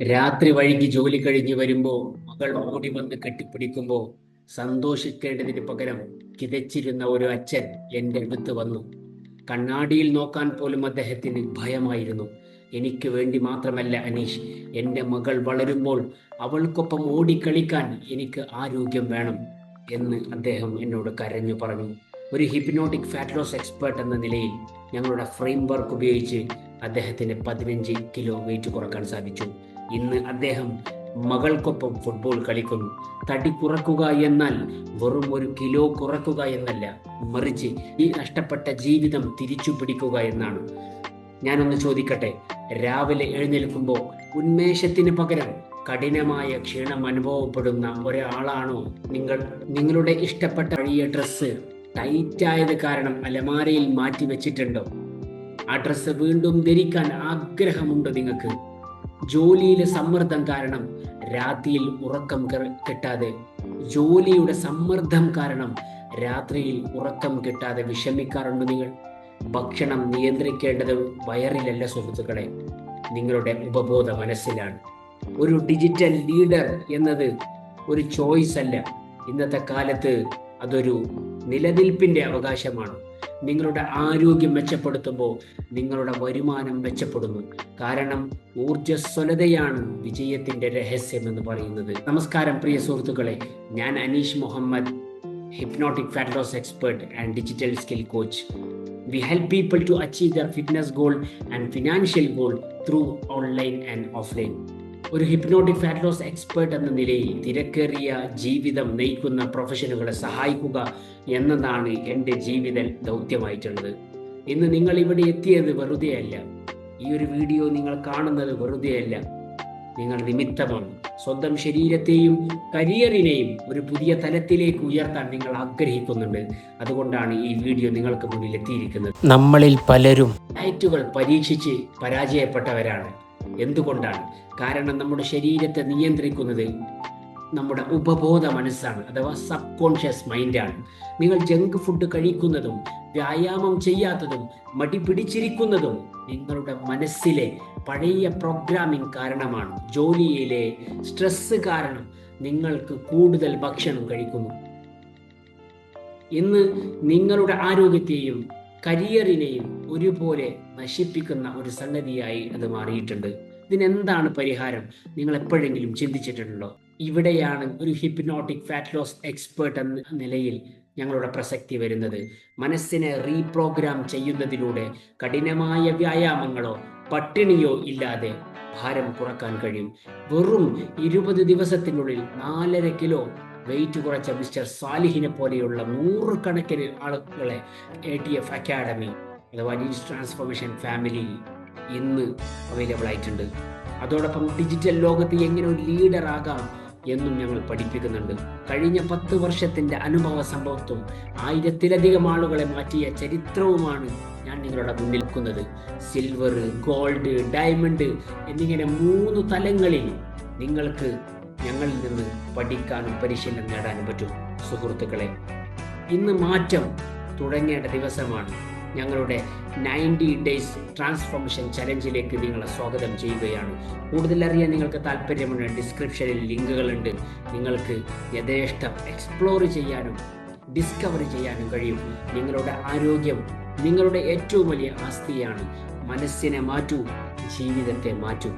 രാത്രി വൈകി ജോലി കഴിഞ്ഞ് വരുമ്പോ മകൾ ഓടി വന്ന് കെട്ടിപ്പിടിക്കുമ്പോ സന്തോഷിക്കേണ്ടതിന് പകരം കിതച്ചിരുന്ന ഒരു അച്ഛൻ എന്റെ അടുത്ത് വന്നു. കണ്ണാടിയിൽ നോക്കാൻ പോലും അദ്ദേഹത്തിന് ഭയമായിരുന്നു. എനിക്ക് വേണ്ടി മാത്രമല്ല അനീഷ്, എൻ്റെ മകൾ വളരുമ്പോൾ അവൾക്കൊപ്പം ഓടിക്കളിക്കാൻ എനിക്ക് ആരോഗ്യം വേണം എന്ന് അദ്ദേഹം എന്നോട് കരഞ്ഞു പറഞ്ഞു. ഒരു ഹിപ്നോട്ടിക് ഫാറ്റ് ലോസ് എക്സ്പേർട്ട് എന്ന നിലയിൽ ഞങ്ങളുടെ ഫ്രെയിം വർക്ക് ഉപയോഗിച്ച് അദ്ദേഹത്തിന് 15 കിലോ വെയിറ്റ് കുറക്കാൻ സാധിച്ചു. ഇന്ന് അദ്ദേഹം മകൾക്കൊപ്പം ഫുട്ബോൾ കളിക്കുന്നു. തടി കുറക്കുക എന്നാൽ വെറും 1 കിലോ കുറക്കുക എന്നല്ല, മറിച്ച് ഈ നഷ്ടപ്പെട്ട ജീവിതം തിരിച്ചു പിടിക്കുക എന്നാണ്. ഞാനൊന്ന് ചോദിക്കട്ടെ, രാവിലെ എഴുന്നേൽക്കുമ്പോൾ ഉന്മേഷത്തിന് പകരം കഠിനമായ ക്ഷീണം അനുഭവപ്പെടുന്ന ഒരാളാണോ നിങ്ങൾ? നിങ്ങളുടെ ഇഷ്ടപ്പെട്ട പഴയ ഡ്രസ്സ് ടൈറ്റായത് കാരണം അലമാരയിൽ മാറ്റി വെച്ചിട്ടുണ്ടോ? ആ ഡ്രസ്സ് വീണ്ടും ധരിക്കാൻ ആഗ്രഹമുണ്ടോ നിങ്ങൾക്ക്? ജോലിയിലെ സമ്മർദ്ദം കാരണം രാത്രിയിൽ ഉറക്കം കിട്ടാതെ ജോലിയുടെ സമ്മർദ്ദം കാരണം രാത്രിയിൽ ഉറക്കം കിട്ടാതെ വിഷമിക്കാറുണ്ട് നിങ്ങൾ? ഭക്ഷണം നിയന്ത്രിക്കേണ്ടത് വയറിലല്ല സുഹൃത്തുക്കളെ, നിങ്ങളുടെ ഉപബോധ മനസ്സിലാണ്. ഒരു ഡിജിറ്റൽ ലീഡർ എന്നത് ഒരു ചോയ്സ് അല്ല. ഇന്നത്തെ കാലത്ത് അതൊരു നിലനിൽപ്പിന്റെ അവകാശമാണ്. നിങ്ങളുടെ ആരോഗ്യം മെച്ചപ്പെടുത്തുമ്പോൾ നിങ്ങളുടെ വരുമാനം മെച്ചപ്പെടുന്നു. കാരണം ഊർജ്ജസ്വലതയാണ് വിജയത്തിന്റെ രഹസ്യം എന്ന് പറയുന്നത്. നമസ്കാരം പ്രിയ സുഹൃത്തുക്കളെ, ഞാൻ Aneesh Muhammad, hypnotic fat loss expert and digital skill coach. We help people to achieve their fitness goal and financial goal through online and offline. ഒരു ഹിപ്നോട്ടിക് ഫാറ്റ് ലോസ് എക്സ്പേർട്ട് എന്ന നിലയിൽ തിരക്കേറിയ ജീവിതം നയിക്കുന്ന പ്രൊഫഷനുകളെ സഹായിക്കുക എന്നതാണ് എൻ്റെ ജീവിത ദൗത്യമായിട്ടുള്ളത്. ഇന്ന് നിങ്ങൾ ഇവിടെ എത്തിയത് വെറുതെയല്ല. ഈ ഒരു വീഡിയോ നിങ്ങൾ കാണുന്നത് വെറുതെയല്ല. നിങ്ങൾ നിമിത്തമാണ്. സ്വന്തം ശരീരത്തെയും കരിയറിനെയും ഒരു പുതിയ തലത്തിലേക്ക് ഉയർത്താൻ നിങ്ങൾ ആഗ്രഹിക്കുന്നുണ്ട്. അതുകൊണ്ടാണ് ഈ വീഡിയോ നിങ്ങൾക്ക് മുന്നിൽ എത്തിയിരിക്കുന്നത്. നമ്മളിൽ പലരും ഡയറ്റുകൾ പരീക്ഷിച്ച് പരാജയപ്പെട്ടവരാണ്. എന്തുകൊണ്ടാണ്? കാരണം നമ്മുടെ ശരീരത്തെ നിയന്ത്രിക്കുന്നത് നമ്മുടെ ഉപബോധ മനസ്സാണ്, അഥവാ സബ് കോൺഷ്യസ് മൈൻഡാണ്. നിങ്ങൾ ജങ്ക് ഫുഡ് കഴിക്കുന്നതും വ്യായാമം ചെയ്യാത്തതും മടി പിടിച്ചിരിക്കുന്നതും നിങ്ങളുടെ മനസ്സിലെ പഴയ പ്രോഗ്രാമിംഗ് കാരണമാണ്. ജോലിയിലെ സ്ട്രെസ് കാരണം നിങ്ങൾക്ക് കൂടുതൽ ഭക്ഷണം കഴിക്കുന്നു. ഇന്ന് നിങ്ങളുടെ ആരോഗ്യത്തെയും കരിയറിനെയും ഒരുപോലെ നശിപ്പിക്കുന്ന ഒരു സംഗതിയായി അത് മാറിയിട്ടുണ്ട്. ഇതിനെന്താണ് പരിഹാരം? നിങ്ങൾ എപ്പോഴെങ്കിലും ചിന്തിച്ചിട്ടുണ്ടോ? ഇവിടെയാണ് ഒരു ഹിപ്നോട്ടിക് ഫാറ്റ് ലോസ് എക്സ്പേർട്ട് എന്ന നിലയിൽ ഞങ്ങളുടെ പ്രസക്തി വരുന്നത്. മനസ്സിനെ റീപ്രോഗ്രാം ചെയ്യുന്നതിലൂടെ കഠിനമായ വ്യായാമങ്ങളോ പട്ടിണിയോ ഇല്ലാതെ ഭാരം കുറക്കാൻ കഴിയും. വെറും 20 ദിവസത്തിനുള്ളിൽ 4.5 കിലോ വെയിറ്റ് കുറച്ച മിസ്റ്റർ സാലിഹിനെ പോലെയുള്ള 100 കണക്കിന് ആളുകളെ ATF അക്കാഡമി അഥവാ നീഡ്സ് ട്രാൻസ്ഫോർമേഷൻ ഫാമിലി ഇന്ന് അവൈലബിൾ ആയിട്ടുണ്ട്. അതോടൊപ്പം ഡിജിറ്റൽ ലോകത്ത് എങ്ങനെ ഒരു ലീഡർ ആകാം എന്നും ഞങ്ങൾ പഠിപ്പിക്കുന്നുണ്ട്. കഴിഞ്ഞ 10 വർഷത്തിന്റെ അനുഭവ സമ്പത്തും 1000-ലധികം ആളുകളെ മാറ്റിയ ചരിത്രവുമാണ് ഞാൻ നിങ്ങളുടെ മുന്നിൽ വെക്കുന്നത്. സിൽവർ, ഗോൾഡ്, ഡയമണ്ട് എന്നിങ്ങനെ 3 തലങ്ങളിൽ നിങ്ങൾക്ക് ഞങ്ങളിൽ നിന്ന് പഠിക്കാനും പരിശീലനം നേടാനും പറ്റും. സുഹൃത്തുക്കളെ, ഇന്ന് മാറ്റം തുടങ്ങേണ്ട ദിവസമാണ്. ഞങ്ങളുടെ 90 ഡേയ്സ് ട്രാൻസ്ഫോർമേഷൻ ചലഞ്ചിലേക്ക് നിങ്ങളെ സ്വാഗതം ചെയ്യുകയാണ്. കൂടുതൽ അറിയാൻ നിങ്ങൾക്ക് താല്പര്യമുണ്ട്, ഡിസ്ക്രിപ്ഷനിൽ ലിങ്കുകളുണ്ട്. നിങ്ങൾക്ക് യഥേഷ്ടം എക്സ്പ്ലോർ ചെയ്യാനും ഡിസ്കവർ ചെയ്യാനും കഴിയും. നിങ്ങളുടെ ആരോഗ്യം നിങ്ങളുടെ ഏറ്റവും വലിയ ആസ്തിയാണ്. മനസ്സിനെ മാറ്റൂ, ജീവിതത്തെ മാറ്റൂ.